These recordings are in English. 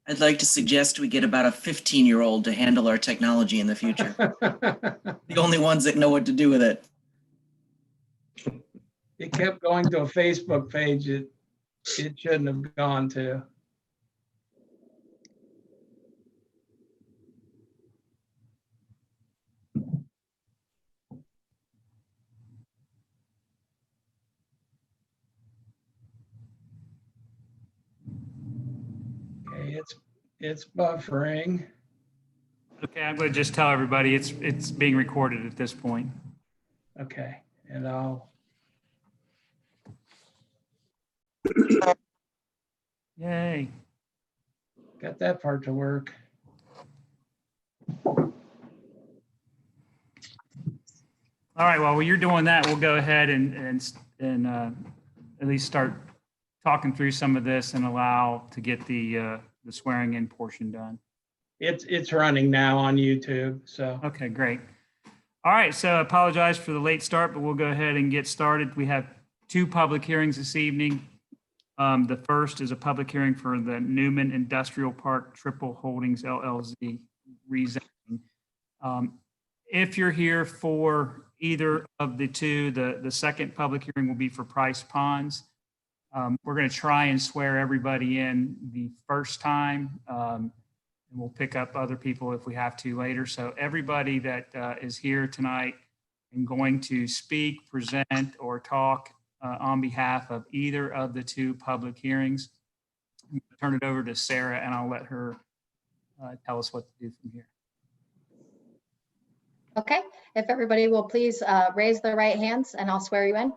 I'd like to suggest we get about a 15-year-old to handle our technology in the future. The only ones that know what to do with it. It kept going to a Facebook page it shouldn't have gone to. Okay, it's buffering. Okay, I'm going to just tell everybody it's being recorded at this point. Okay, and I'll Yay. get that part to work. All right, well, while you're doing that, we'll go ahead and at least start talking through some of this and allow to get the swearing in portion done. It's running now on YouTube, so. Okay, great. All right, so I apologize for the late start, but we'll go ahead and get started. We have two public hearings this evening. The first is a public hearing for the Newman Industrial Park Triple Holdings LLC rezoning. If you're here for either of the two, the second public hearing will be for Price Ponds. We're going to try and swear everybody in the first time. And we'll pick up other people if we have to later. So everybody that is here tonight and going to speak, present, or talk on behalf of either of the two public hearings, I'm going to turn it over to Sarah and I'll let her tell us what to do from here. Okay, if everybody will please raise their right hands and I'll swear you in.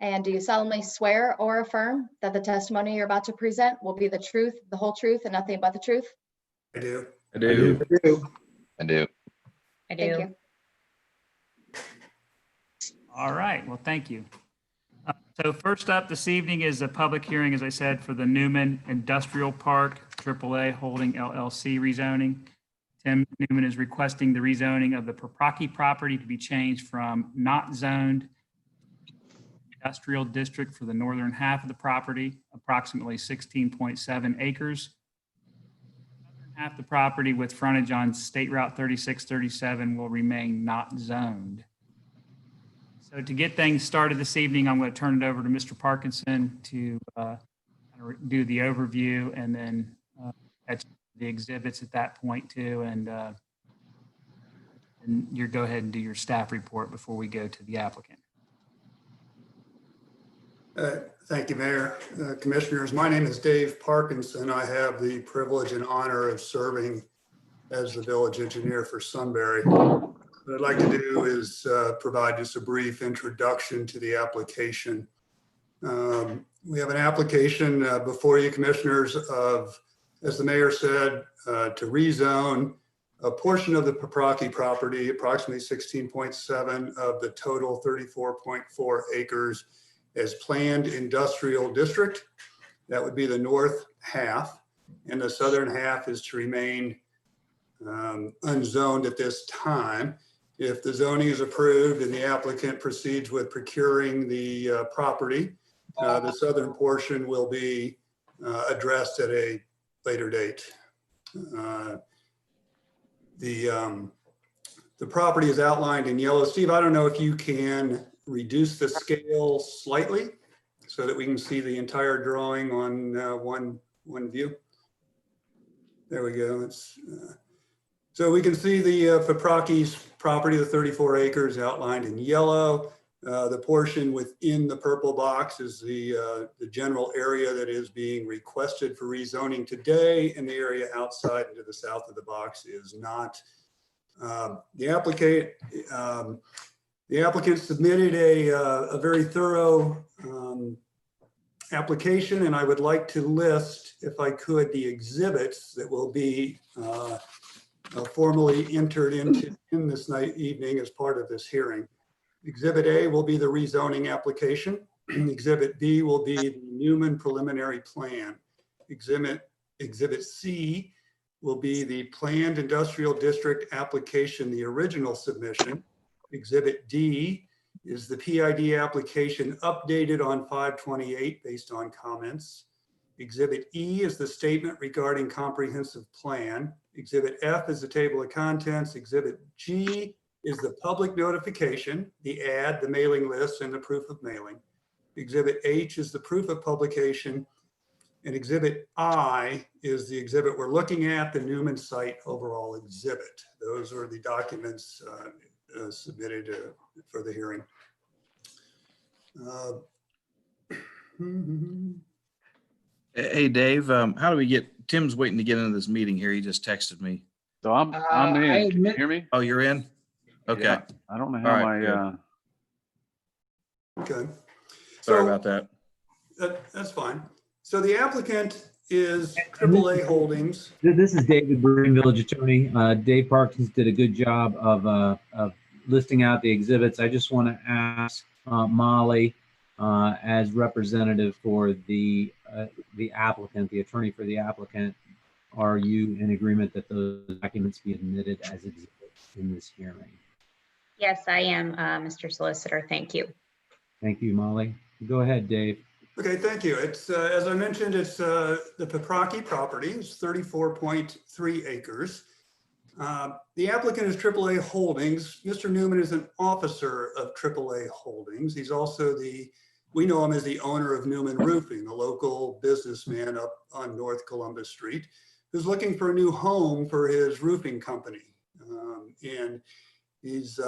And do you solemnly swear or affirm that the testimony you're about to present will be the truth, the whole truth, and nothing but the truth? I do. I do. I do. Thank you. All right, well, thank you. So first up this evening is a public hearing, as I said, for the Newman Industrial Park AAA Holding LLC rezoning. Tim Newman is requesting the rezoning of the Paprocki property to be changed from not zoned industrial district for the northern half of the property, approximately 16.7 acres. Half the property with frontage on State Route 3637 will remain not zoned. So to get things started this evening, I'm going to turn it over to Mr. Parkinson to do the overview and then catch the exhibits at that point too. And you go ahead and do your staff report before we go to the applicant. Thank you, Mayor. Commissioners, my name is Dave Parkinson. I have the privilege and honor of serving as the village engineer for Sunbury. What I'd like to do is provide just a brief introduction to the application. We have an application before you, Commissioners, of, as the mayor said, to rezone a portion of the Paprocki property, approximately 16.7 of the total 34.4 acres, as planned industrial district. That would be the north half, and the southern half is to remain unzoned at this time. If the zoning is approved and the applicant proceeds with procuring the property, the southern portion will be addressed at a later date. The property is outlined in yellow. Steve, I don't know if you can reduce the scale slightly so that we can see the entire drawing on one view. There we go. So we can see the Paprocki's property, the 34 acres outlined in yellow. The portion within the purple box is the general area that is being requested for rezoning today, and the area outside and to the south of the box is not. The applicant submitted a very thorough application, and I would like to list, if I could, the exhibits that will be formally entered in this evening as part of this hearing. Exhibit A will be the rezoning application. Exhibit B will be the Newman preliminary plan. Exhibit C will be the planned industrial district application, the original submission. Exhibit D is the PID application updated on 5/28 based on comments. Exhibit E is the statement regarding comprehensive plan. Exhibit F is the table of contents. Exhibit G is the public notification, the ad, the mailing list, and the proof of mailing. Exhibit H is the proof of publication. And Exhibit I is the exhibit we're looking at, the Newman site overall exhibit. Those are the documents submitted for the hearing. Hey, Dave, how do we get, Tim's waiting to get into this meeting here. He just texted me. So I'm I in. Can you admit- hear me? Oh, you're in? Okay, Yeah. I don't know All how right, good. Okay. sorry So- about that. That's fine. So the applicant is AAA Holdings. This is David Breen, village attorney. Dave Parkins did a good job of listing out the exhibits. I just want to ask Molly, as representative for the applicant, the attorney for the applicant, are you in agreement that those documents be admitted as exhibits in this hearing? Yes, I am, Mr. Solicitor. Thank you. Thank you, Molly. Go ahead, Dave. Okay, thank you. It's, as I mentioned, it's the Paprocki property. It's 34.3 acres. The applicant is AAA Holdings. Mr. Newman is an officer of AAA Holdings. He's also we know him as the owner of Newman Roofing, a local businessman up on North Columbus Street, who's looking for a new home for his roofing company. And he's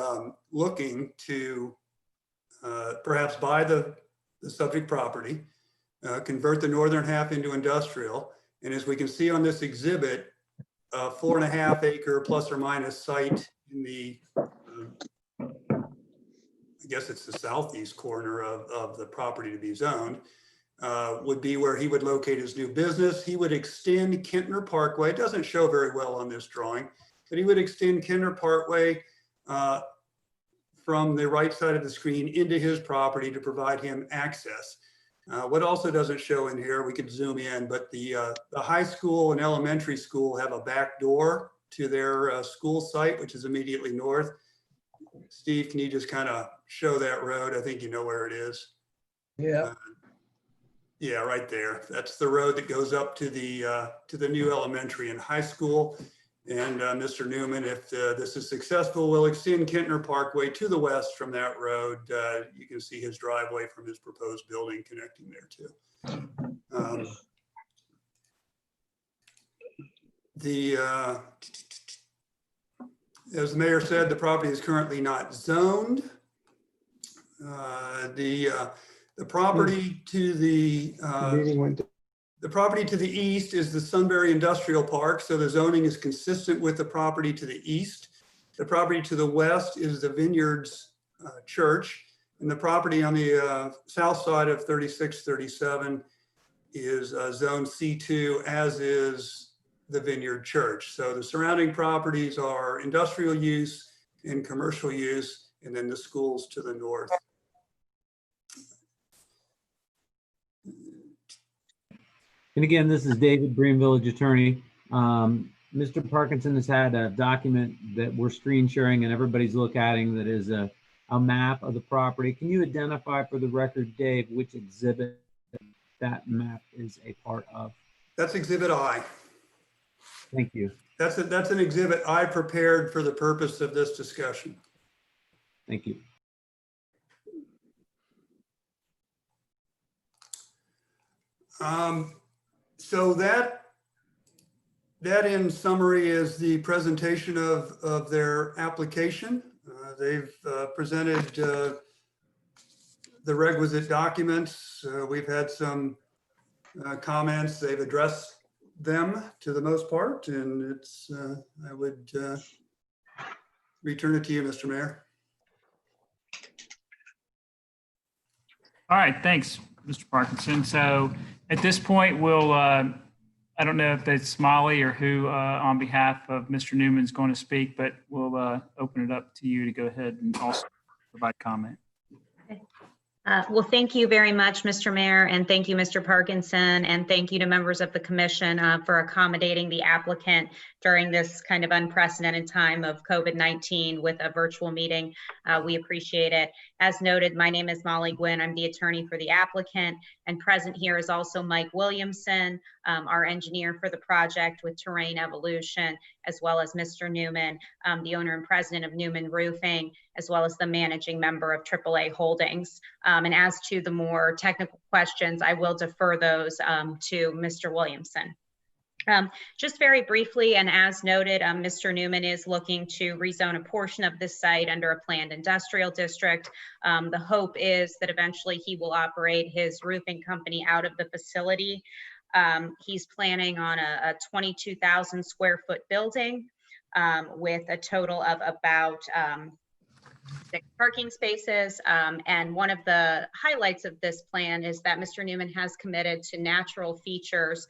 looking to perhaps buy the subject property, convert the northern half into industrial. And as we can see on this exhibit, a 4.5 acre plus or minus site in the, I guess it's the southeast corner of the property to be zoned, would be where he would locate his new business. He would extend Kintner Parkway. It doesn't show very well on this drawing, but he would extend Kintner Parkway from the right side of the screen into his property to provide him access. What also doesn't show in here, we could zoom in, but the high school and elementary school have a back door to their school site, which is immediately north. Steve, can you just kind of show that road? I think you know where it is. Yeah, Yeah, right there. That's the road that goes up to the new elementary and high school. And Mr. Newman, if this is successful, will extend Kintner Parkway to the west from that road. You can see his driveway from his proposed building connecting there too. As the mayor said, the property is currently not zoned. The property to the meeting went The property to the east is the Sunbury Industrial Park, so the zoning is consistent with the property to the east. The property to the west is the Vineyards Church, and the property on the south side of 3637 is zone C2, as is the Vineyard Church. So the surrounding properties are industrial use and commercial use, and then the schools to the north. And again, this is David Breen, village attorney. Mr. Parkinson has had a document that we're screen sharing and everybody's looking at that is a map of the property. Can you identify for the record, Dave, which exhibit that map is a part of? That's Exhibit I. Thank you. That's an exhibit I prepared for the purpose of this discussion. Thank you. So that in summary is the presentation of their application. They've presented the requisite documents. We've had some comments. They've addressed them to the most part, and it's, I would return it to you, Mr. Mayor. All right, thanks, Mr. Parkinson. So at this point, we'll, I don't know if it's Molly or who on behalf of Mr. Newman is going to speak, but we'll open it up to you to go ahead and also provide comment. Well, thank you very much, Mr. Mayor, and thank you, Mr. Parkinson, and thank you to members of the commission for accommodating the applicant during this kind of unprecedented time of COVID-19 with a virtual meeting. We appreciate it. As noted, my name is Molly Gwynn. I'm the attorney for the applicant, and present here is also Mike Williamson, our engineer for the project with Terrain Evolution, as well as Mr. Newman, the owner and president of Newman Roofing, as well as the managing member of AAA Holdings. And as to the more technical questions, I will defer those to Mr. Williamson. Just very briefly, and as noted, Mr. Newman is looking to rezone a portion of this site under a planned industrial district. The hope is that eventually he will operate his roofing company out of the facility. He's planning on a 22,000 square foot building with a total of about 6 parking spaces. And one of the highlights of this plan is that Mr. Newman has committed to natural features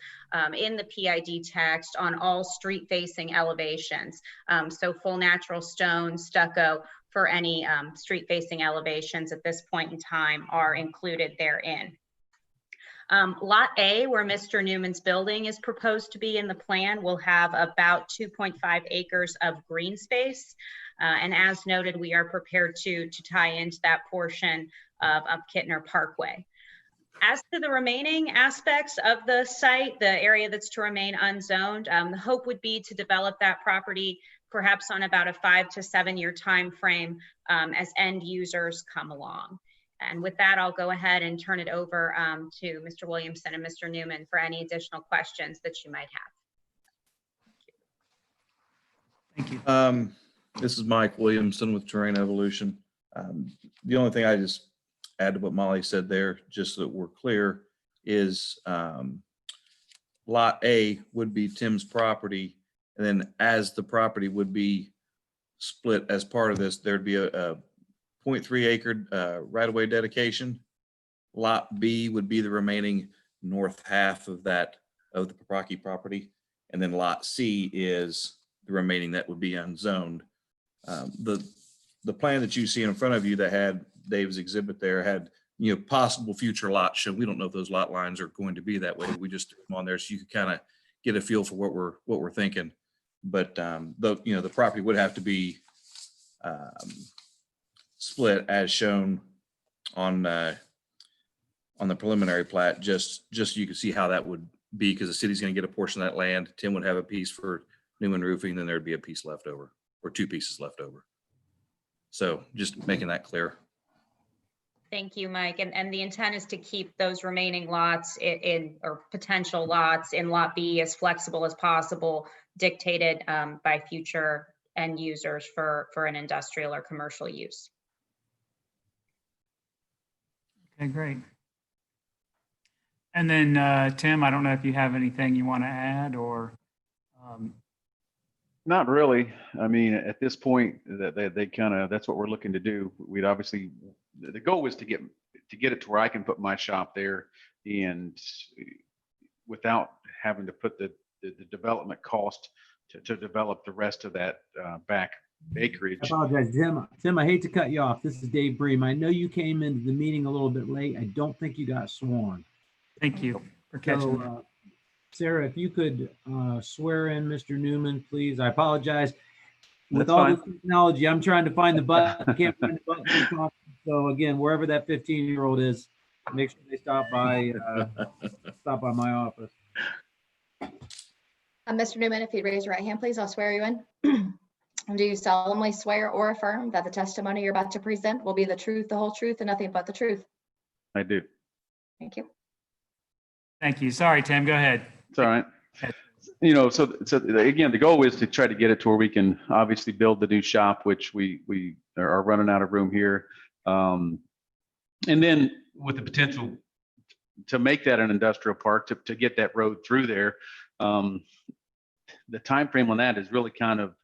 in the PID text on all street facing elevations. So full natural stone, stucco for any street facing elevations at this point in time are included therein. Lot A, where Mr. Newman's building is proposed to be in the plan, will have about 2.5 acres of green space. And as noted, we are prepared to tie into that portion of Kittner Parkway. As to the remaining aspects of the site, the area that's to remain unzoned, the hope would be to develop that property perhaps on about a 5 to 7 year time frame as end users come along. And with that, I'll go ahead and turn it over to Mr. Williamson and Mr. Newman for any additional questions that you might have. Thank you. This is Mike Williamson with Terrain Evolution. The only thing I just add to what Molly said there, just so that we're clear, is Lot A would be Tim's property. And then as the property would be split as part of this, there'd be a 0.3 acre right-of-way dedication. Lot B would be the remaining north half of that, of the Paprocki property. And then Lot C is the remaining that would be unzoned. The plan that you see in front of you that had Dave's exhibit there had, you know, possible future lots shown. We don't know if those lot lines are going to be that way. We just threw them on there so you could kind of get a feel for what we're thinking. But the property would have to be split as shown on the preliminary plat, just so you can see how that would be, because the city's going to get a portion of that land. Tim would have a piece for Newman Roofing, then there'd be a piece left over, or 2 pieces left over. So just making that clear. Thank you, Mike. And the intent is to keep those remaining lots or potential lots in Lot B as flexible as possible, dictated by future end users for an industrial or commercial use. Okay, great. And then Tim, I don't know if you have anything you want to add or. Not really. I mean, at this point, they kind of, that's what we're looking to do. We'd obviously, the goal was to get it to where I can put my shop there, and without having to put the development cost to develop the rest of that back acreage. I apologize, Tim, I hate to cut you off. This is Dave Bream. I know you came into the meeting a little bit late. I don't think you got sworn. Thank you for catching that. So, Sarah, if you could swear in Mr. Newman, please. I apologize. With That's all fine. this technology, I'm trying to find the button. I can't find the button. So again, wherever that 15-year-old is, make sure they stop by my office. Mr. Newman, if you'd raise your right hand, please, I'll swear you in. Do you solemnly swear or affirm that the testimony you're about to present will be the truth, the whole truth, and nothing but the truth? I do. Thank you. Thank you. Sorry, Tim, go ahead. It's all right. You know, so again, the goal is to try to get it to where we can obviously build the new shop, which we are running out of room here. And then with the potential to make that an industrial park, to get that road through there, the time frame on that is really kind of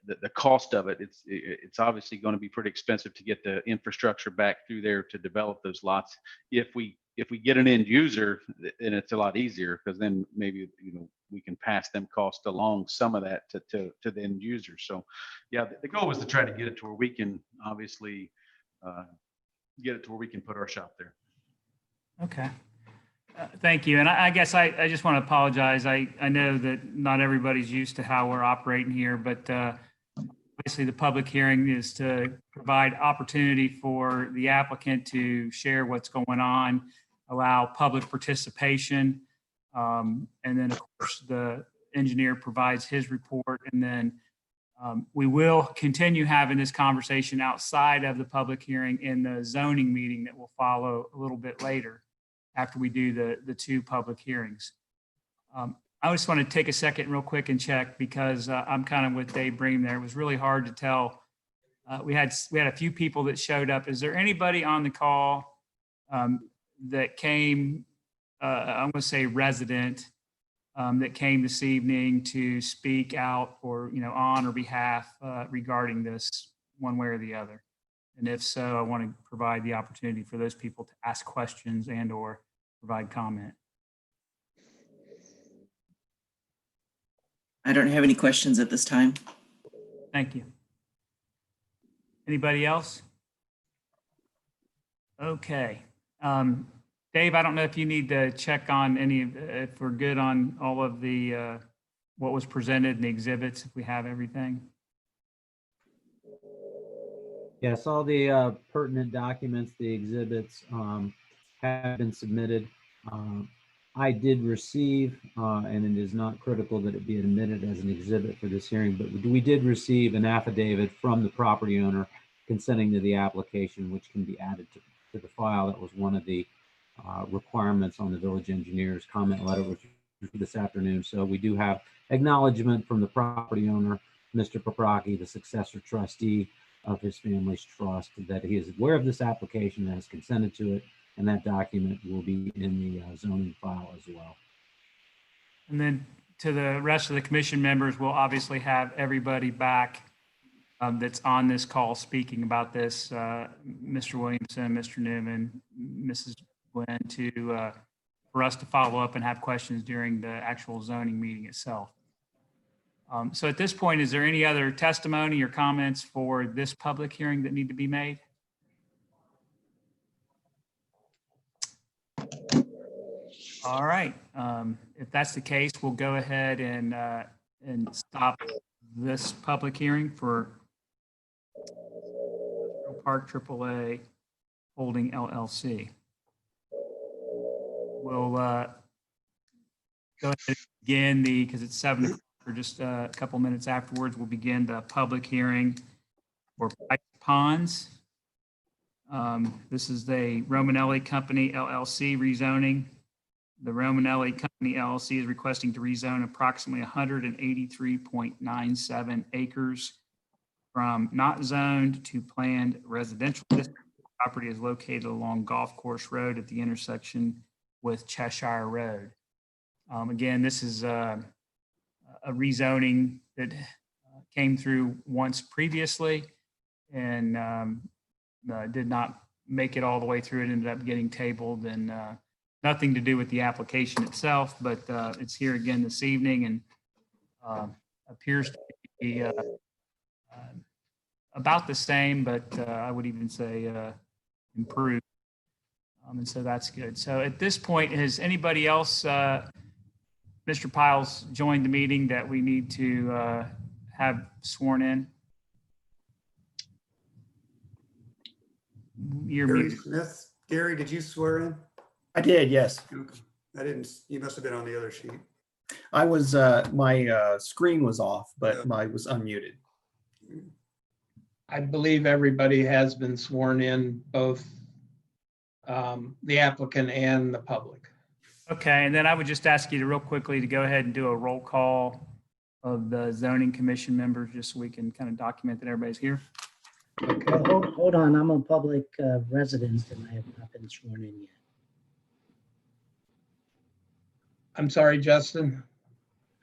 the cost of it. It's obviously going to be pretty expensive to get the infrastructure back through there to develop those lots. If we get an end user, then it's a lot easier, because then maybe, you know, we can pass them cost along, some of that to the end user. So yeah, the goal was to try to get it to where we can obviously get it to where we can put our shop there. Okay. Thank you. And I guess I just want to apologize. I know that not everybody's used to how we're operating here, but obviously the public hearing is to provide opportunity for the applicant to share what's going on, allow public participation. And then, of course, the engineer provides his report. And then we will continue having this conversation outside of the public hearing in the zoning meeting that will follow a little bit later after we do the two public hearings. I just want to take a second real quick and check because I'm kind of with Dave Bream there. It was really hard to tell. We had a few people that showed up. Is there anybody on the call that came, I'm going to say resident, that came this evening to speak out or, on or behalf regarding this one way or the other? And if so, I want to provide the opportunity for those people to ask questions and or provide comment. I don't have any questions at this time. Thank you. Anybody else? Okay. Dave, I don't know if you need to check on if we're good on all of the, what was presented in the exhibits, if we have everything. Yes, all the pertinent documents, the exhibits have been submitted. I did receive, and it is not critical that it be admitted as an exhibit for this hearing, but we did receive an affidavit from the property owner consenting to the application, which can be added to the file. That was one of the requirements on the village engineer's comment letter, which was this afternoon. So we do have acknowledgement from the property owner, Mr. Paprocki, the successor trustee of his family's trust, that he is aware of this application and has consented to it. And that document will be in the zoning file as well. And then to the rest of the commission members, we'll obviously have everybody back that's on this call speaking about this, Mr. Williamson, Mr. Newman, Mrs. Glenn, for us to follow up and have questions during the actual zoning meeting itself. So at this point, is there any other testimony or comments for this public hearing that need to be made? All right. If that's the case, we'll go ahead and stop this public hearing for Park AAA Holding LLC. We'll go ahead and begin because it's 7 o'clock, or just a couple minutes afterwards, we'll begin the public hearing for Pike Ponds. This is the Romanelli Company LLC rezoning. The Romanelli Company LLC is requesting to rezone approximately 183.97 acres from not zoned to planned residential district. The property is located along Golf Course Road at the intersection with Cheshire Road. Again, this is a rezoning that came through once previously and did not make it all the way through. It ended up getting tabled and nothing to do with the application itself, but it's here again this evening and appears to be about the same, but I would even say improved. And so that's good. So at this point, has anybody else, Mr. Piles, joined the meeting that we need to have sworn in? You're Gary muted. Smith, Gary, did you swear in? I did, yes. Okay. I didn't, you must have been on the other sheet. I was, my screen was off, but I was unmuted. I believe everybody has been sworn in, both the applicant and the public. Okay, and then I would just ask you to real quickly to go ahead and do a roll call of the zoning commission members, just so we can kind of document that everybody's here. Okay, hold on, I'm a public resident and I have not been sworn in yet. I'm sorry, Justin.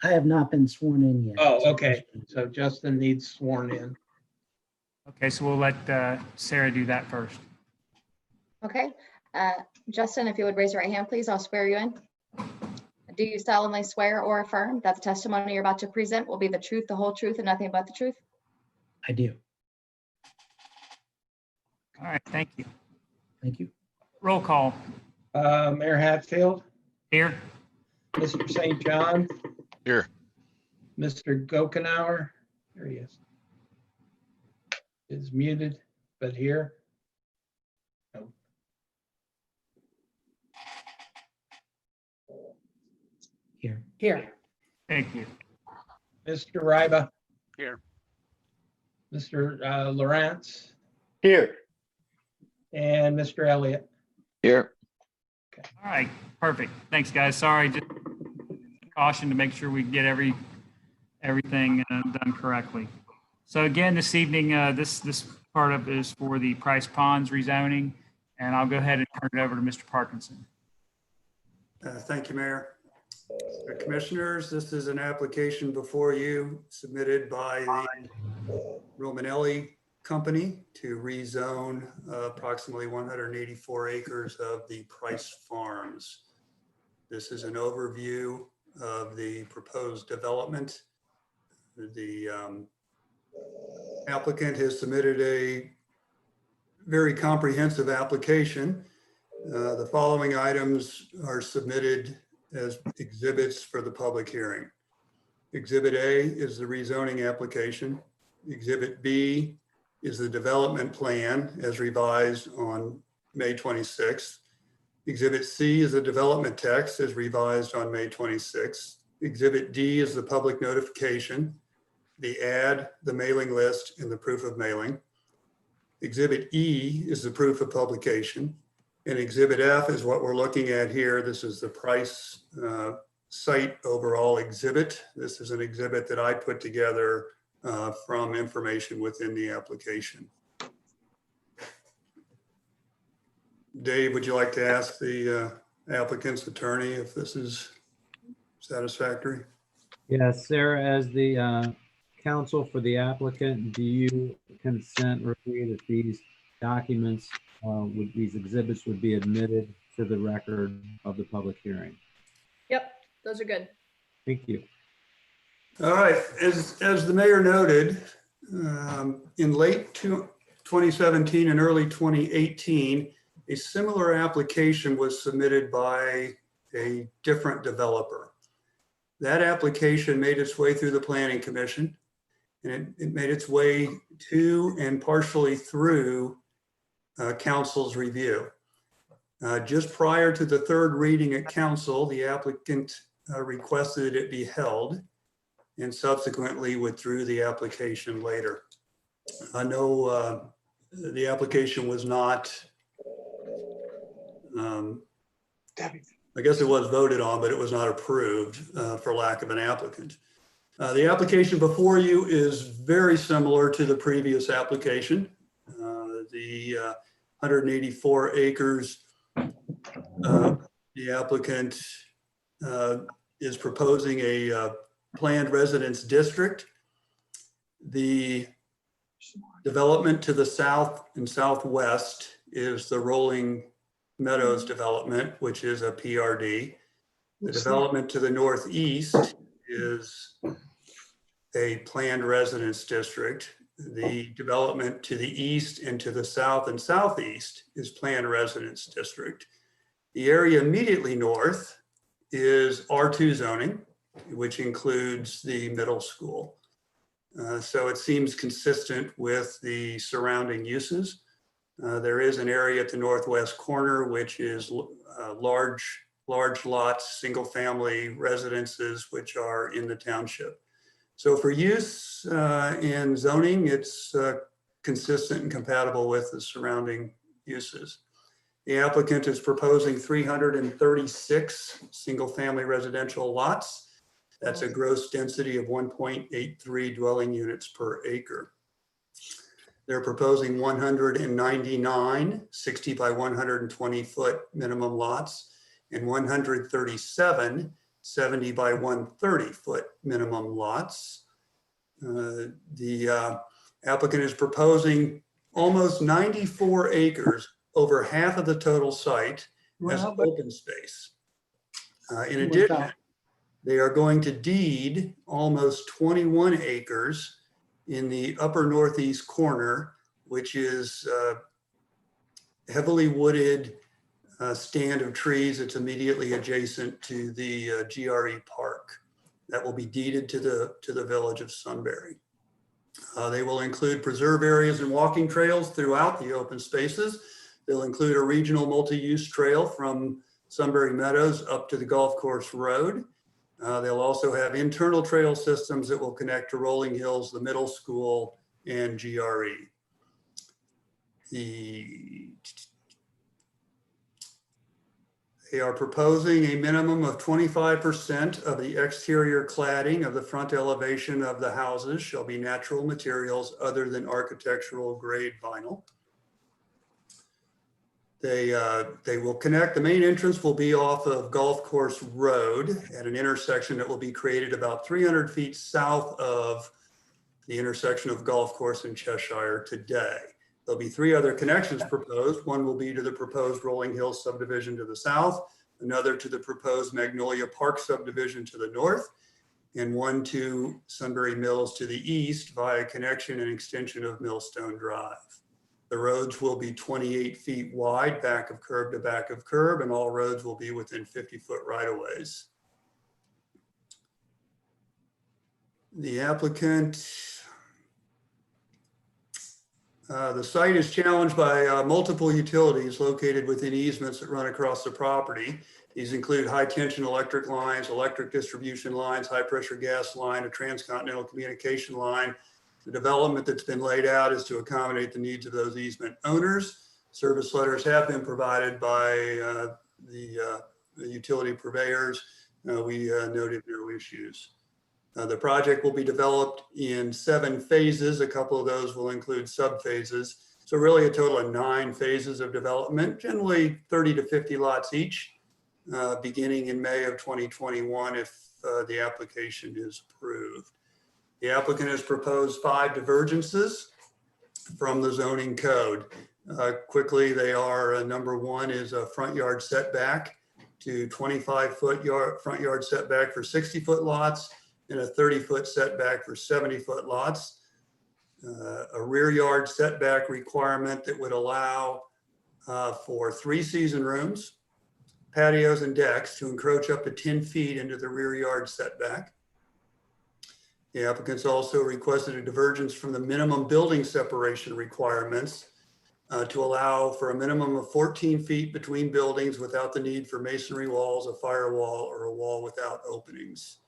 I have not been sworn in yet. Oh, okay. So Justin needs sworn in. Okay, so we'll let Sarah do that first. Okay. Justin, if you would raise your right hand, please, I'll swear you in. Do you solemnly swear or affirm that the testimony you're about to present will be the truth, the whole truth, and nothing but the truth? I do. All right, thank you. Thank you. Roll call. Mayor Hatfield, Here. Mr. St. John, Here. Mr. Gokenhour, there he is muted, but here. No. Here. Here. Thank you. Mr. Ryba, Here. Mr. Lawrence, Here. and Mr. Elliott. Here. All right, perfect. Thanks, guys. Sorry, just caution to make sure we get everything done correctly. So again, this evening, this part of it is for the Price Ponds rezoning, and I'll go ahead and turn it over to Mr. Parkinson. Thank you, Mayor. Commissioners, this is an application before you submitted by the Romanelli Company to rezone approximately 184 acres of the Price Farms. This is an overview of the proposed development. The applicant has submitted a very comprehensive application. The following items are submitted as exhibits for the public hearing. Exhibit A is the rezoning application. Exhibit B is the development plan as revised on May 26th. Exhibit C is the development text as revised on May 26th. Exhibit D is the public notification, the ad, the mailing list, and the proof of mailing. Exhibit E is the proof of publication. And Exhibit F is what we're looking at here. This is the Price site overall exhibit. This is an exhibit that I put together from information within the application. Dave, would you like to ask the applicant's attorney if this is satisfactory? Yes, Sarah, as the counsel for the applicant, do you consent or agree that these documents, these exhibits would be admitted to the record of the public hearing? Yep, those are good. Thank you. All right, as the mayor noted, in late 2017 and early 2018, a similar application was submitted by a different developer. That application made its way through the Planning Commission, and it made its way to and partially through council's review. Just prior to the third reading at council, the applicant requested it be held and subsequently withdrew the application later. I know the application was not, I guess it was voted on, but it was not approved for lack of an applicant. The application before you is very similar to the previous application. The 184 acres, the applicant is proposing a planned residence district. The development to the south and southwest is the Rolling Meadows development, which is a PRD. The development to the northeast is a planned residence district. The development to the east and to the south and southeast is planned residence district. The area immediately north is R2 zoning, which includes the middle school. So it seems consistent with the surrounding uses. There is an area at the northwest corner, which is large lots, single family residences, which are in the township. So for use in zoning, it's consistent and compatible with the surrounding uses. The applicant is proposing 336 single family residential lots. That's a gross density of 1.83 dwelling units per acre. They're proposing 199 60 by 120 foot minimum lots and 137 70 by 130 foot minimum lots. The applicant is proposing almost 94 acres, over half of the total site, as open space. In addition, they are going to deed almost 21 acres in the upper northeast corner, which is heavily wooded stand of trees that's immediately adjacent to the GRE park. That will be deeded to the village of Sunbury. They will include preserve areas and walking trails throughout the open spaces. They'll include a regional multi-use trail from Sunbury Meadows up to the Golf Course Road. They'll also have internal trail systems that will connect to Rolling Hills, the middle school, and GRE. They are proposing a minimum of 25% of the exterior cladding of the front elevation of the houses shall be natural materials other than architectural grade vinyl. They will connect, the main entrance will be off of Golf Course Road at an intersection that will be created about 300 feet south of the intersection of Golf Course and Cheshire today. There'll be 3 other connections proposed. One will be to the proposed Rolling Hills subdivision to the south, another to the proposed Magnolia Park subdivision to the north, and one to Sunbury Mills to the east via connection and extension of Millstone Drive. The roads will be 28 feet wide, back of curb to back of curb, and all roads will be within 50-foot right-of-ways. The applicant, the site is challenged by multiple utilities located within easements that run across the property. These include high tension electric lines, electric distribution lines, high pressure gas line, a transcontinental communication line. The development that's been laid out is to accommodate the needs of those easement owners. Service letters have been provided by the utility purveyors. We noted no issues. The project will be developed in 7 phases. A couple of those will include subphases. So really a total of 9 phases of development, generally 30 to 50 lots each, beginning in May of 2021 if the application is approved. The applicant has proposed 5 divergences from the zoning code. Quickly, they are number 1 is a front yard setback to 25-foot front yard setback for 60-foot lots, and a 30-foot setback for 70-foot lots. A rear yard setback requirement that would allow for 3 season rooms, patios, and decks to encroach up to 10 feet into the rear yard setback. The applicants also requested a divergence from the minimum building separation requirements to allow for a minimum of 14 feet between buildings without the need for masonry walls, a firewall, or a wall without openings.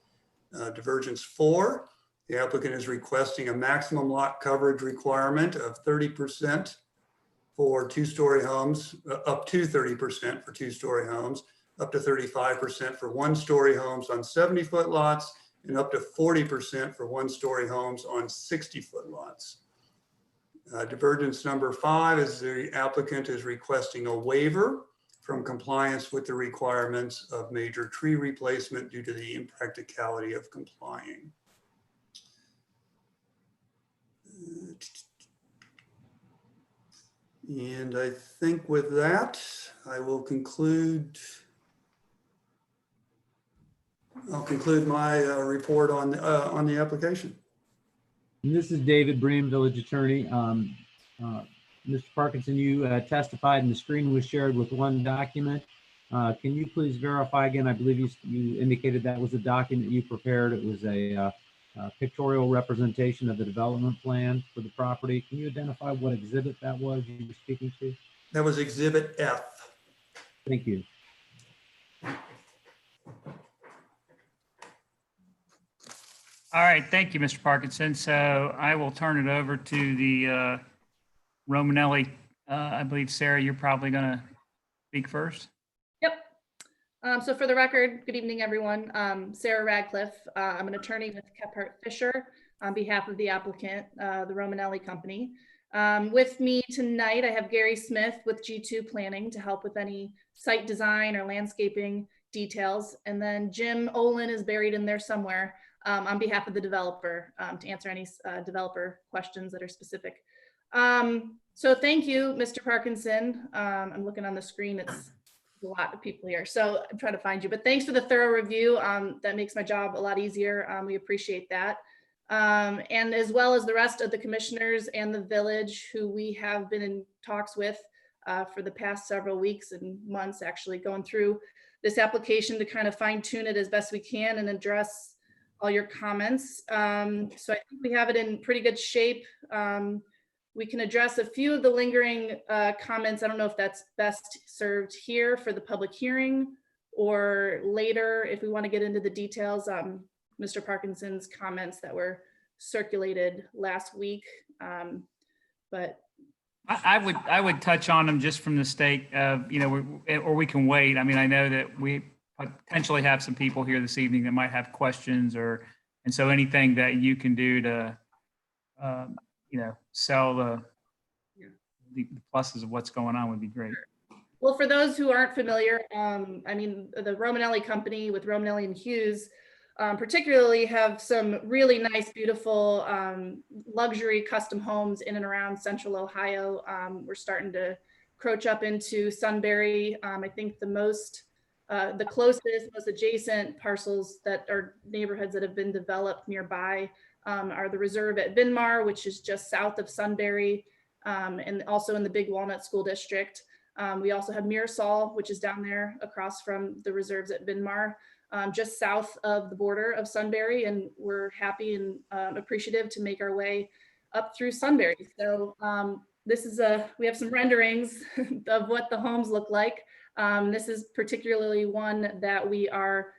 Divergence 4, the applicant is requesting a maximum lot coverage requirement of 30% for 2-story homes, up to 30% for 2-story homes, up to 35% for 1-story homes on 70-foot lots, and up to 40% for 1-story homes on 60-foot lots. Divergence number 5 is the applicant is requesting a waiver from compliance with the requirements of major tree replacement due to the impracticality of complying. And I think with that, I will conclude. I'll conclude my report on the application. And this is David Bream, village attorney. Mr. Parkinson, you testified and the screen was shared with one document. Can you please verify again? I believe you indicated that was a document you prepared. It was a pictorial representation of the development plan for the property. Can you identify what exhibit that was you were speaking to? That was Exhibit F. Thank you. All right, thank you, Mr. Parkinson. So I will turn it over to the Romanelli. I believe, Sarah, you're probably going to speak first. Yep. So for the record, good evening, everyone. Sarah Radcliffe. I'm an attorney with Kephart Fisher on behalf of the applicant, the Romanelli Company. With me tonight, I have Gary Smith with G2 Planning to help with any site design or landscaping details. And then Jim Olin is buried in there somewhere on behalf of the developer to answer any developer questions that are specific. So thank you, Mr. Parkinson. I'm looking on the screen. It's a lot of people here, so I'm trying to find you. But thanks for the thorough review. That makes my job a lot easier. We appreciate that. And as well as the rest of the commissioners and the village who we have been in talks with for the past several weeks and months, actually going through this application to kind of fine tune it as best we can and address all your comments. So I think we have it in pretty good shape. We can address a few of the lingering comments. I don't know if that's best served here for the public hearing or later if we want to get into the details. Mr. Parkinson's comments that were circulated last week. But I would touch on them just from the state of, or we can wait. I mean, I know that we potentially have some people here this evening that might have questions and so anything that you can do to, sell the pluses of what's going on would be great. well, for those who aren't familiar, I mean, the Romanelli company with Romanelli and Hughes particularly have some really nice, beautiful luxury custom homes in and around central Ohio. We're starting to encroach up into Sunbury. I think the closest, most adjacent parcels that are neighborhoods that have been developed nearby are the Reserve at Vinmar, which is just south of Sunbury, and also in the Big Walnut School District. We also have Mirasol, which is down there across from the Reserves at Vinmar, just south of the border of Sunbury, and we're happy and appreciative to make our way up through Sunbury. So we have some renderings of what the homes look like. This is particularly one that we are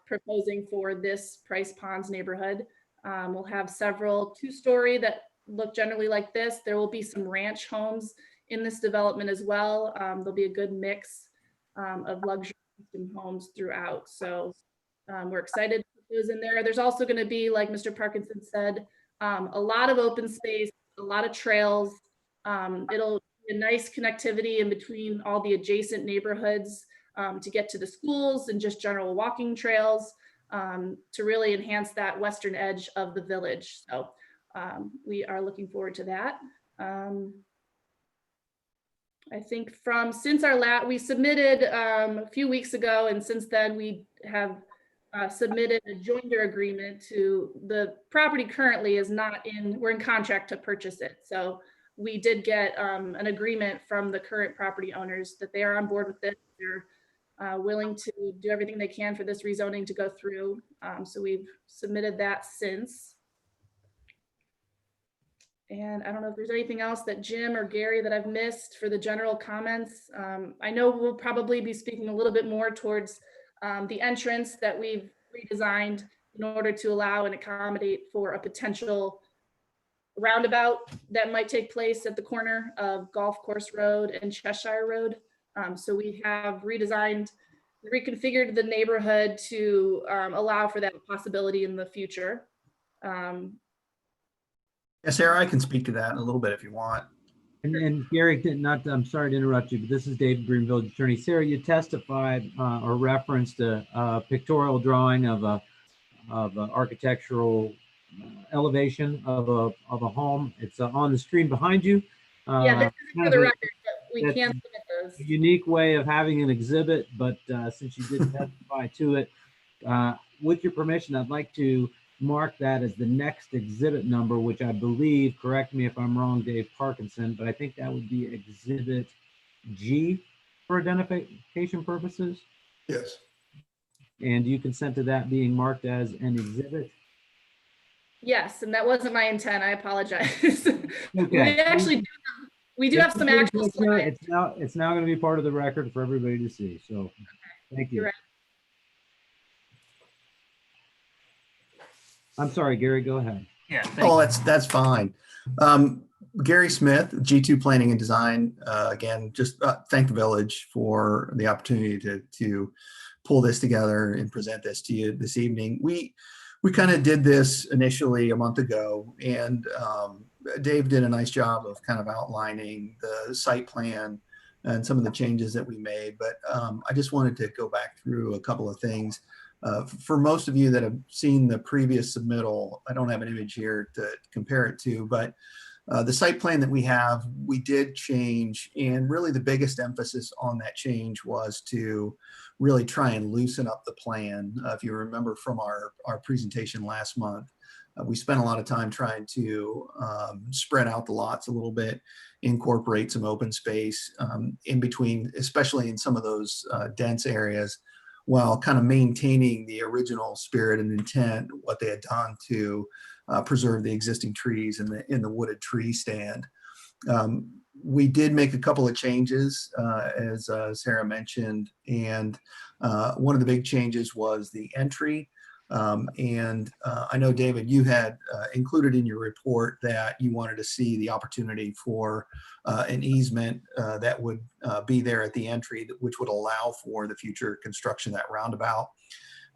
proposing for this Price Ponds neighborhood. We'll have several 2-story that look generally like this. There will be some ranch homes in this development as well. There'll be a good mix of luxury homes throughout. So we're excited to put those in there. There's also going to be, like Mr. Parkinson said, a lot of open space, a lot of trails. It'll be a nice connectivity in between all the adjacent neighborhoods to get to the schools and just general walking trails to really enhance that western edge of the village. So we are looking forward to that. I think since we submitted a few weeks ago, and since then we have submitted a joinder agreement to the property. Currently is not we're in contract to purchase it. So we did get an agreement from the current property owners that they are on board with this. They're willing to do everything they can for this rezoning to go through. So we've submitted that since. And I don't know if there's anything else that Jim or Gary that I've missed for the general comments. I know we'll probably be speaking a little bit more towards the entrance that we've redesigned in order to allow and accommodate for a potential roundabout that might take place at the corner of Golf Course Road and Cheshire Road. So we have reconfigured the neighborhood to allow for that possibility in the future. Yeah, Sarah, I can speak to that a little bit if you want. And Gary, I'm sorry to interrupt you, but this is Dave Green, Village Attorney. Sarah, you testified or referenced a pictorial drawing of a architectural elevation of a home. It's on the screen behind you. Yeah, this is for the record, but we can submit those. A unique way of having an exhibit, but since you didn't testify to it, with your permission, I'd like to mark that as the next exhibit number, which I believe, correct me if I'm wrong, Dave Parkinson, but I think that would be exhibit G for identification purposes. Yes. And you consent to that being marked as an exhibit? Yes, and that wasn't my intent. I apologize. Okay. We do have some actual slides. It's now going to be part of the record for everybody to see. So thank you. You're right. I'm sorry, Gary, go ahead. Yeah. Oh, that's fine. Gary Smith, G2 Planning and Design. Again, just thank the village for the opportunity to pull this together and present this to you this evening. We kind of did this initially a month ago, and Dave did a nice job of kind of outlining the site plan and some of the changes that we made. But I just wanted to go back through a couple of things. For most of you that have seen the previous submittal, I don't have an image here to compare it to, but the site plan that we did change, and really the biggest emphasis on that change was to really try and loosen up the plan. If you remember from our presentation last month, We spent a lot of time trying to spread out the lots a little bit, incorporate some open space in between, especially in some of those dense areas, while kind of maintaining the original spirit and intent, what they had done to preserve the existing trees in the wooded tree stand. We did make a couple of changes, as Sarah mentioned, and one of the big changes was the entry. I know, David, you had included in your report that you wanted to see the opportunity for an easement that would be there at the entry, which would allow for the future construction of that roundabout.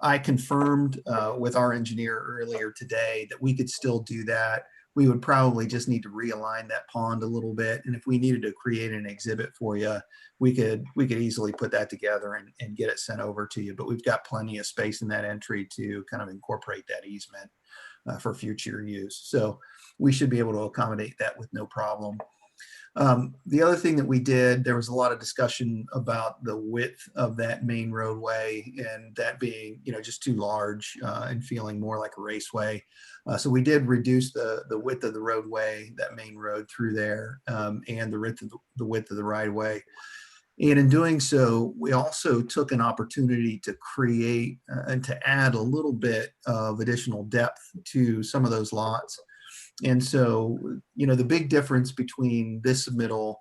I confirmed with our engineer earlier today that we could still do that. We would probably just need to realign that pond a little bit. And if we needed to create an exhibit for you, we could easily put that together and get it sent over to you. But we've got plenty of space in that entry to kind of incorporate that easement for future use. So we should be able to accommodate that with no problem. The other thing that we did, there was a lot of discussion about the width of that main roadway and that being, just too large and feeling more like a raceway. So we did reduce the width of the roadway, that main road through there, and the width of the right of way. And in doing so, we also took an opportunity to create and to add a little bit of additional depth to some of those lots. And so, the big difference between this submittal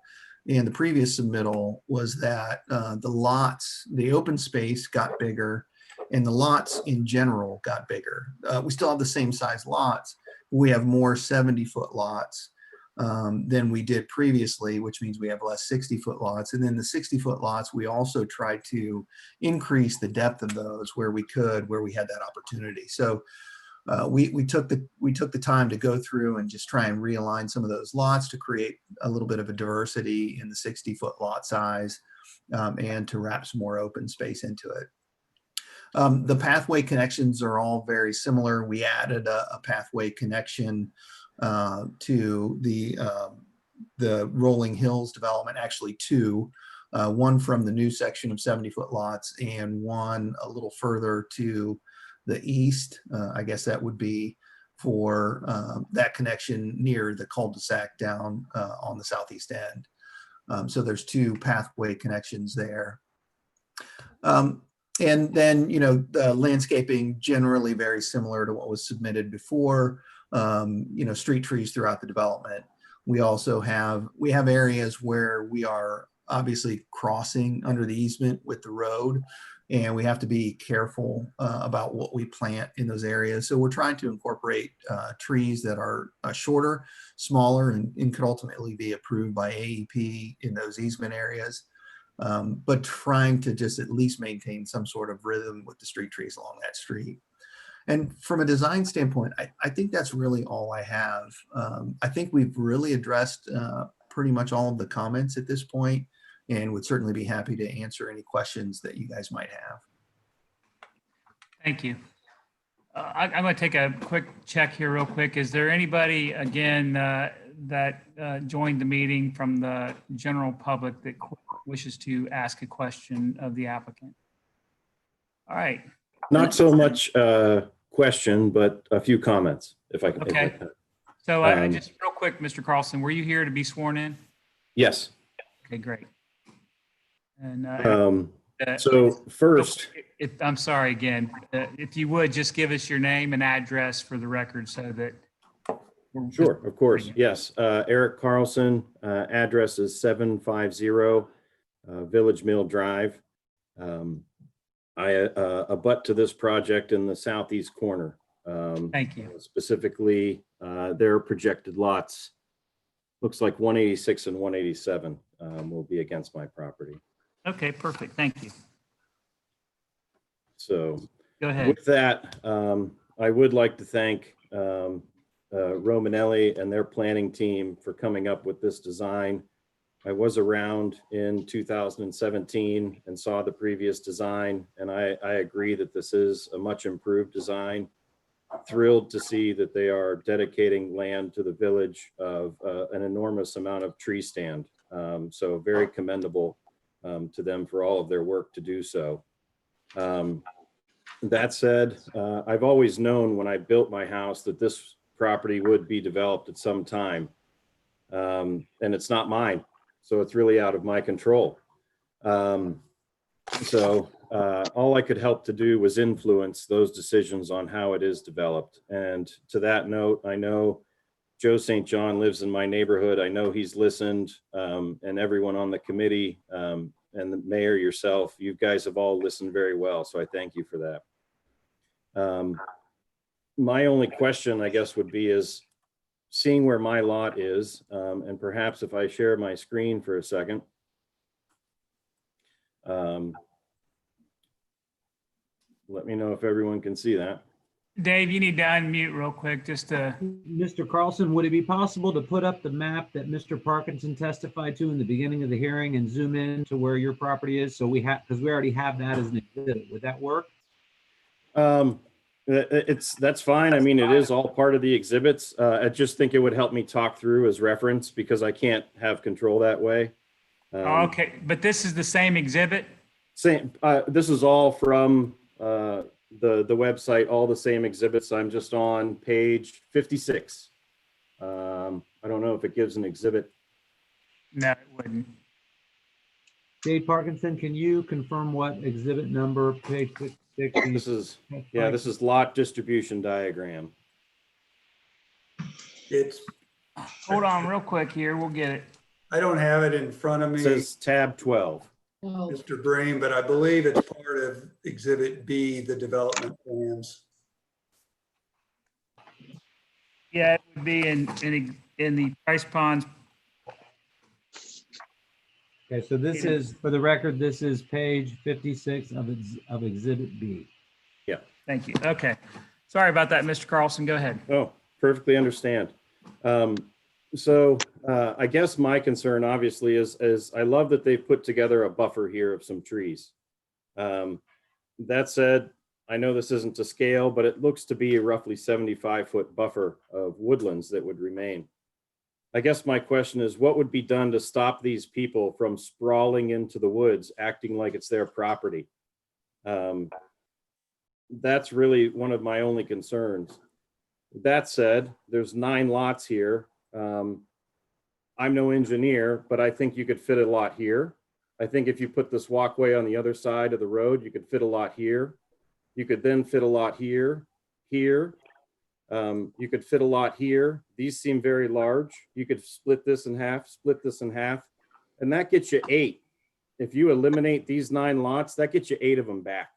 and the previous submittal was that the lots, the open space got bigger and the lots in general got bigger. We still have the same size lots. We have more 70-foot lots than we did previously, which means we have less 60-foot lots. And then the 60-foot lots, we also tried to increase the depth of those where we could, where we had that opportunity. So we took the time to go through and just try and realign some of those lots to create a little bit of a diversity in the 60-foot lot size and to wrap some more open space into it. The pathway connections are all very similar. We added a pathway connection to the Rolling Hills development, actually two, one from the new section of 70-foot lots and one a little further to the east. I guess that would be for that connection near the cul-de-sac down on the southeast end. So there's two pathway connections there. And then, the landscaping generally very similar to what was submitted before, street trees throughout the development. We also have areas where we are obviously crossing under the easement with the road, and we have to be careful about what we plant in those areas. So we're trying to incorporate trees that are shorter, smaller, and could ultimately be approved by AEP in those easement areas. But trying to just at least maintain some sort of rhythm with the street trees along that street. And from a design standpoint, I think that's really all I have. I think we've really addressed pretty much all of the comments at this point, and would certainly be happy to answer any questions that you guys might have. Thank you. I'm going to take a quick check here real quick. Is there anybody, again, that joined the meeting from the general public that wishes to ask a question of the applicant? All right. Not so much question, but a few comments, if I can. Okay. So just real quick, Mr. Carlson, were you here to be sworn in? Yes. Okay, great. And so first, I'm sorry again, if you would just give us your name and address for the record so that. Sure, of course. Yes. Eric Carlson, address is 750 Village Mill Drive. I abut to this project in the southeast corner. Thank you. Specifically, their projected lots, looks like 186 and 187 will be against my property. Okay, perfect. Thank you. So go ahead. With that, I would like to thank Romanelli and their planning team for coming up with this design. I was around in 2017 and saw the previous design, and I agree that this is a much improved design. Thrilled to see that they are dedicating land to the village of an enormous amount of tree stand. So very commendable to them for all of their work to do so. That said, I've always known when I built my house that this property would be developed at some time. And it's not mine, so it's really out of my control. All I could help to do was influence those decisions on how it is developed. And to that note, I know Joe St. John lives in my neighborhood. I know he's listened, and everyone on the committee, and the mayor, yourself, you guys have all listened very well. So I thank you for that. My only question, I guess, would be is seeing where my lot is, and perhaps if I share my screen for a second. Let me know if everyone can see that. Dave, you need to unmute real quick just to. Mr. Carlson, would it be possible to put up the map that Mr. Parkinson testified to in the beginning of the hearing and zoom in to where your property is? So we have, because we already have that as an exhibit. Would that work? That's fine. I mean, it is all part of the exhibits. I just think it would help me talk through as reference because I can't have control that way. Okay, but this is the same exhibit? Same. This is all from the website, all the same exhibits. I'm just on page 56. I don't know if it gives an exhibit. No, it wouldn't. Dave Parkinson, can you confirm what exhibit number, page 56? This is lot distribution diagram. It's, Hold on real quick here. We'll get it. I don't have it in front of It me, says tab 12. Mr. Breen, but I believe it's part of Exhibit B, the development plans. Yeah, it would be in the Price Ponds. Okay, so this is, for the record, this is page 56 of exhibit B. Thank you. Okay. Sorry about that, Mr. Carlson. Go ahead. Oh, perfectly understand. I guess my concern obviously is I love that they've put together a buffer here of some trees. That said, I know this isn't to scale, but it looks to be a roughly 75-foot buffer of woodlands that would remain. I guess my question is, what would be done to stop these people from sprawling into the woods, acting like it's their property? That's really one of my only concerns. That said, there's 9 lots here. I'm no engineer, but I think you could fit a lot here. I think if you put this walkway on the other side of the road, you could fit a lot here. You could then fit a lot here, here. You could fit a lot here. These seem very large. You could split this in half, and that gets you 8. If you eliminate these 9 lots, that gets you 8 of them back.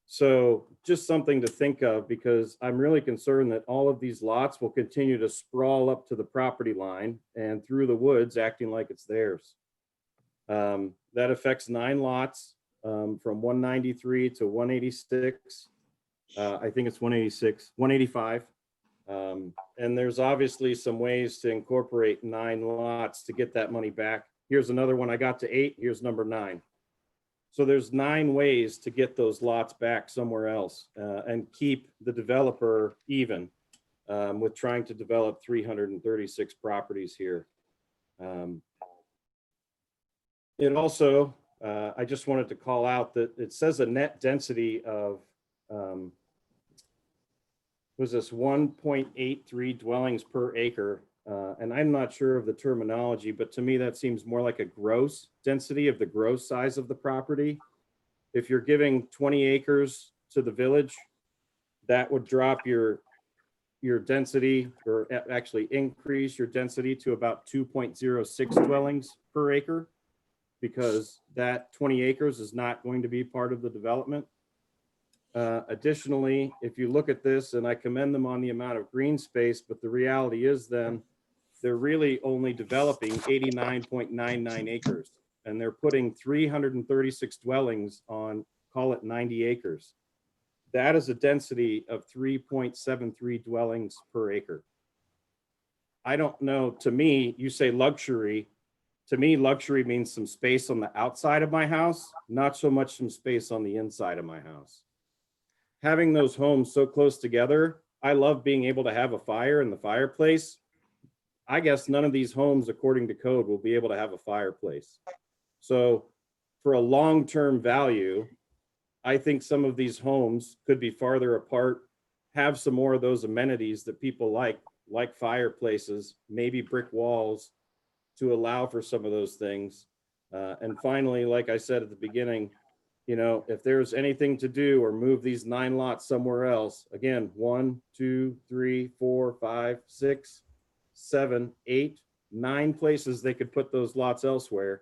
So just something to think of, because I'm really concerned that all of these lots will continue to sprawl up to the property line and through the woods, acting like it's theirs. That affects 9 lots from 193 to 186. I think it's 186, 185. And there's obviously some ways to incorporate 9 lots to get that money back. Here's another one. I got to 8. Here's number 9. So there's 9 ways to get those lots back somewhere else and keep the developer even with trying to develop 336 properties here. It also, I just wanted to call out that it says a net density of, was this 1.83 dwellings per acre? And I'm not sure of the terminology, but to me, that seems more like a gross density of the gross size of the property. If you're giving 20 acres to the village, that would drop your density, or actually increase your density to about 2.06 dwellings per acre, because that 20 acres is not going to be part of the development. Additionally, if you look at this, and I commend them on the amount of green space, but the reality is then they're really only developing 89.99 acres, and they're putting 336 dwellings on, call it 90 acres. That is a density of 3.73 dwellings per acre. I don't know, to me, you say luxury. To me, luxury means some space on the outside of my house, not so much some space on the inside of my house. Having those homes so close together, I love being able to have a fire in the fireplace. I guess none of these homes, according to code, will be able to have a fireplace. So for a long-term value, I think some of these homes could be farther apart, have some more of those amenities that people like fireplaces, maybe brick walls, to allow for some of those things. And finally, like I said at the beginning, if there's anything to do or move these 9 lots somewhere else, again, 1, 2, 3, 4, 5, 6, 7, 8, 9 places they could put those lots elsewhere.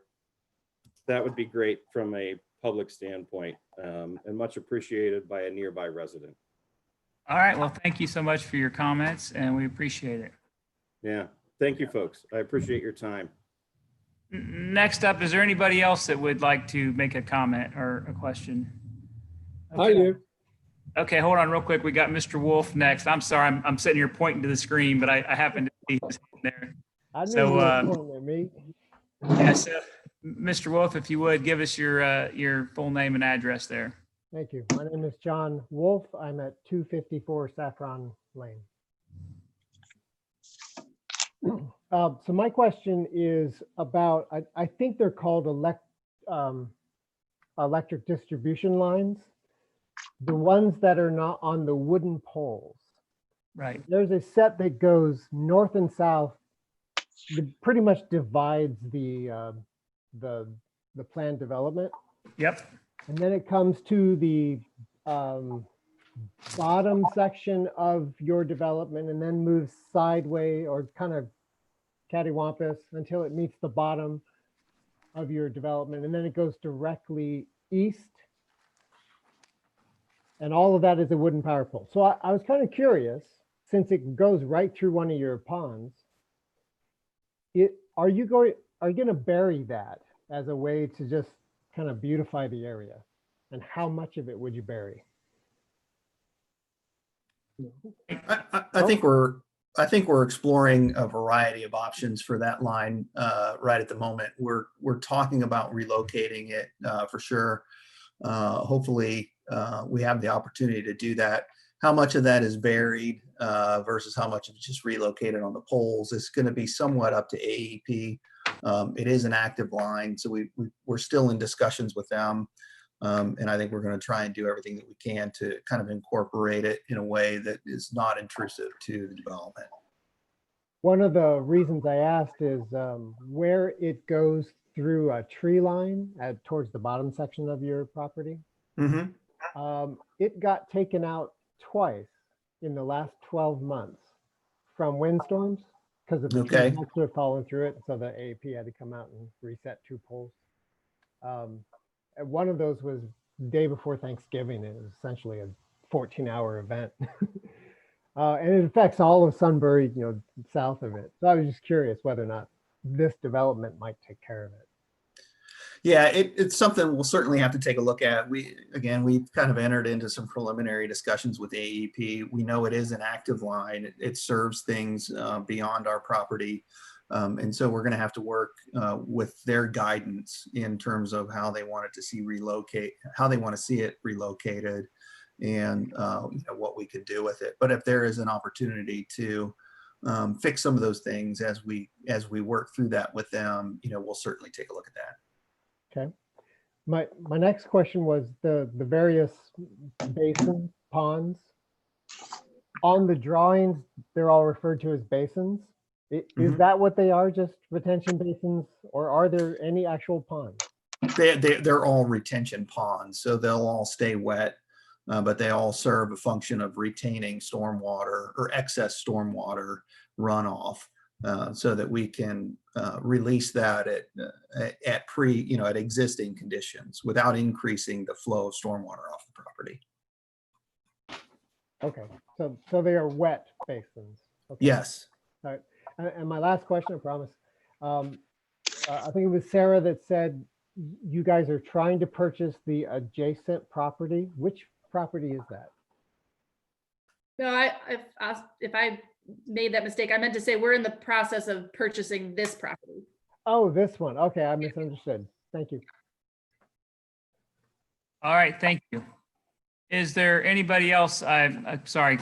That would be great from a public standpoint, and much appreciated by a nearby resident. All right, well, thank you so much for your comments and we appreciate it. Yeah, thank you, folks. I appreciate your time. Next up, is there anybody else that would like to make a comment or a question? I do. Okay, hold on real quick. We got Mr. Wolf next. I'm sorry, I'm sitting here pointing to the screen, but I happen to see his hand there. I knew So, you were pointing at me. Yes, Mr. Wolf, if you would give us your full name and address there. Thank you. My name is John Wolf. I'm at 254 Saffron Lane. So my question is about, I think they're called electric distribution lines, the ones that are not on the wooden poles. Right. There's a set that goes north and south, that pretty much divides the planned development. Yep. And then it comes to the bottom section of your development and then moves sideways or kind of cattywampus until it meets the bottom of your development. And then it goes directly east. And all of that is a wooden power pole. So I was kind of curious, since it goes right through one of your ponds, are you going to bury that as a way to just kind of beautify the area? And how much of it would you bury? I think we're exploring a variety of options for that line right at the moment. We're talking about relocating it for sure. Hopefully, we have the opportunity to do that. How much of that is buried versus how much is just relocated on the poles is going to be somewhat up to AEP. It is an active line, so we're still in discussions with them. And I think we're going to try and do everything that we can to kind of incorporate it in a way that is not intrusive to the development. One of the reasons I asked is where it goes through a tree line towards the bottom section of your property. Mm-hmm. It got taken out twice in the last 12 months from windstorms because of the Okay. trees that have fallen through it. So the AEP had to come out and reset 2 poles. And one of those was day before Thanksgiving. It was essentially a 14-hour event. And it affects all of Sunbury, south of it. So I was just curious whether or not this development might take care of it. Yeah, it's something we'll certainly have to take a look at. We've kind of entered into some preliminary discussions with AEP. We know it is an active line. It serves things beyond our property. And so we're going to have to work with their guidance in terms of how they want it to see it relocated and what we could do with it. But if there is an opportunity to fix some of those things as we work through that with them, we'll certainly take a look at that. Okay. My next question was the various basin ponds. On the drawings, they're all referred to as basins. Is that what they are, just retention basins, or are there any actual ponds? They're all retention ponds, so they'll all stay wet, but they all serve a function of retaining stormwater or excess stormwater runoff, so that we can release that at existing conditions without increasing the flow of stormwater off the property. Okay, so they are wet basins. Okay. Yes. All right. And my last question, I promise. I think it was Sarah that said you guys are trying to purchase the adjacent property. Which property is that? No, if I made that mistake, I meant to say we're in the process of purchasing this property. Oh, this one. Okay, I misunderstood. Thank you. All right, thank you. Is there anybody else? I'm sorry.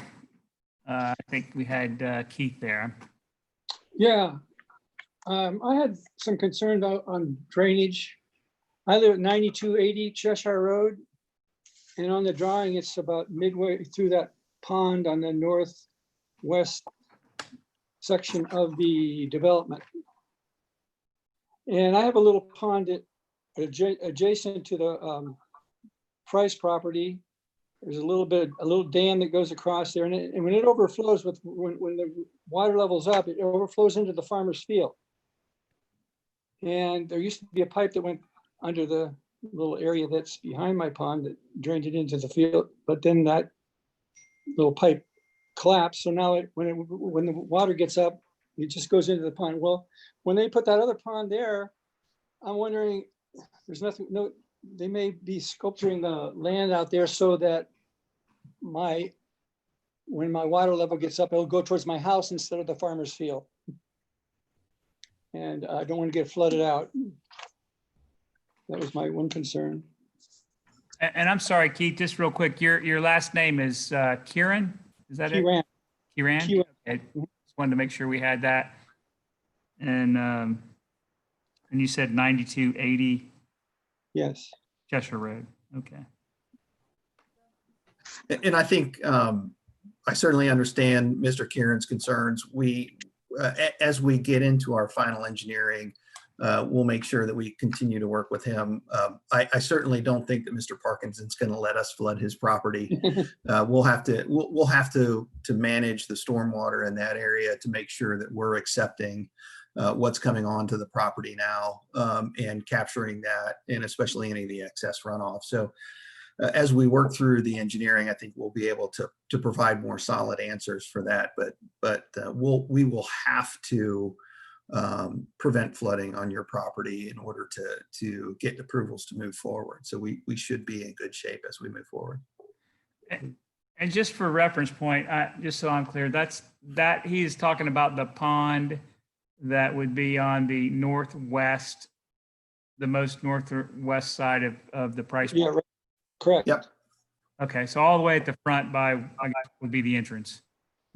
I think we had Keith there. Yeah, I had some concerns on drainage. I live at 9280 Cheshire Road. And on the drawing, it's about midway through that pond on the northwest section of the development. And I have a little pond adjacent to the Price property. There's a little dam that goes across there, and when it overflows when the water level's up, it overflows into the farmer's field. And there used to be a pipe that went under the little area that's behind my pond that drained it into the field, but then that little pipe collapsed. So now when the water gets up, it just goes into the pond. Well, when they put that other pond there, I'm wondering, they may be sculpturing the land out there so that when my water level gets up, it'll go towards my house instead of the farmer's field. And I don't want to get flooded out. That was my one concern. And I'm sorry, Keith, just real quick, your last name is Kieran? Is that it? Kieran. Kieran? Kieran. Okay. Just wanted to make sure we had that. And you said 9280 Yes. Cheshire Road. Okay. And I think I certainly understand Mr. Kieran's concerns. As we get into our final engineering, we'll make sure that we continue to work with him. I certainly don't think that Mr. Parkinson's going to let us flood his property. We'll have to manage the stormwater in that area to make sure that we're accepting what's coming onto the property now and capturing that, and especially any of the excess runoff. So as we work through the engineering, I think we'll be able to provide more solid answers for that. But we will have to prevent flooding on your property in order to get approvals to move forward. So we should be in good shape as we move forward. And just for reference point, just so I'm clear, that he's talking about the pond that would be on the northwest, the most northwest side of the Price. Yeah, right. Correct. Yep. Okay, so all the way at the front would be the entrance.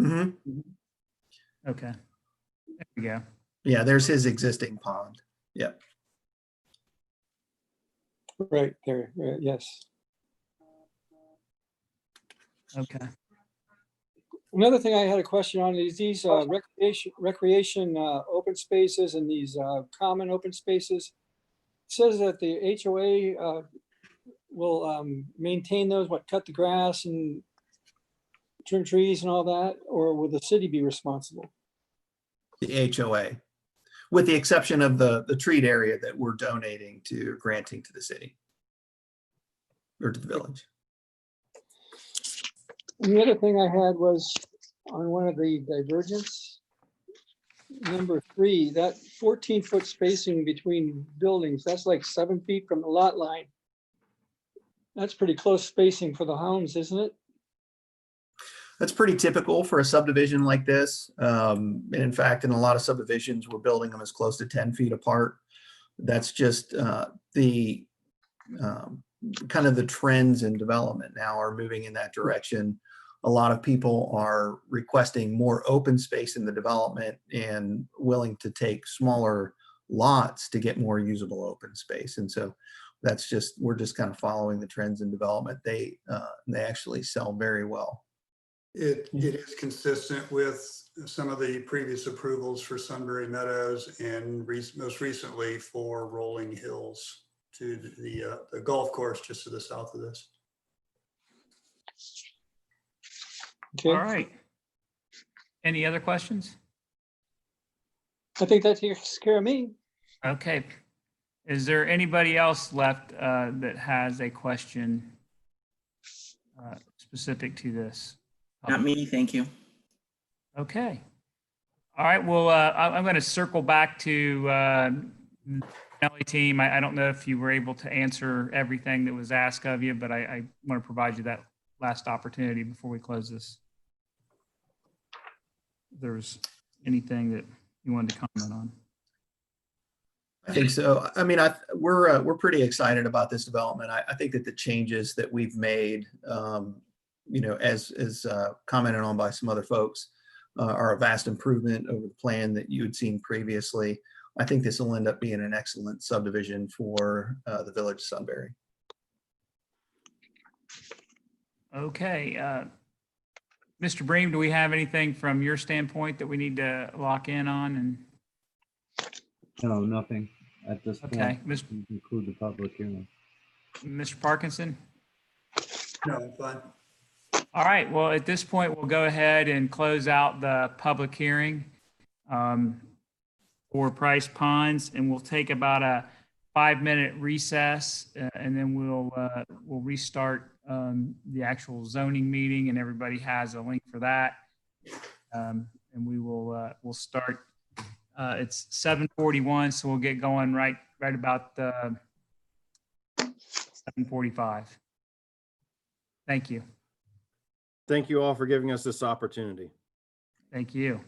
Mm-hmm. Okay, there we go. Yeah, there's his existing pond. Yep. Right there. Right, yes. Okay. Another thing I had a question on is these recreation open spaces and these common open spaces. It says that the HOA will maintain those, cut the grass and trim trees and all that, or will the city be responsible? The HOA, with the exception of the treat area that we're donating to, granting to the city or to the village. And the other thing I had was on one of the divergence, number 3, that 14-foot spacing between buildings, that's like 7 feet from the lot line. That's pretty close spacing for the homes, isn't it? That's pretty typical for a subdivision like this. And in fact, in a lot of subdivisions, we're building them as close to 10 feet apart. That's just the kind of the trends in development now are moving in that direction. A lot of people are requesting more open space in the development and willing to take smaller lots to get more usable open space. And so we're just kind of following the trends in development. They actually sell very well. It is consistent with some of the previous approvals for Sunbury Meadows and most recently for Rolling Hills to the golf course just to the south of this. Okay. All right. Any other questions? I think that takes care of me. Okay. Is there anybody else left that has a question specific to this? Not me, thank you. Okay. All right. Well, I'm going to circle back to Nelly team. I don't know if you were able to answer everything that was asked of you, but I want to provide you that last opportunity before we close this. If there's anything that you wanted to comment on. I think so. I mean, we're pretty excited about this development. I think that the changes that we've made, as commented on by some other folks, are a vast improvement over the plan that you had seen previously. I think this will end up being an excellent subdivision for the village of Sunbury. Okay. Mr. Bream, do we have anything from your standpoint that we need to lock in on? And No, nothing at this point. okay, We can conclude the public hearing. Mr. Parkinson? No, I'm fine. All right, well, at this point, we'll go ahead and close out the public hearing for Price Ponds, and we'll take about a 5-minute recess, and then we'll restart the actual zoning meeting, and everybody has a link for that. And we'll start. It's 7:41, so we'll get going right about 7:45. Thank you. Thank you all for giving us this opportunity. Thank you.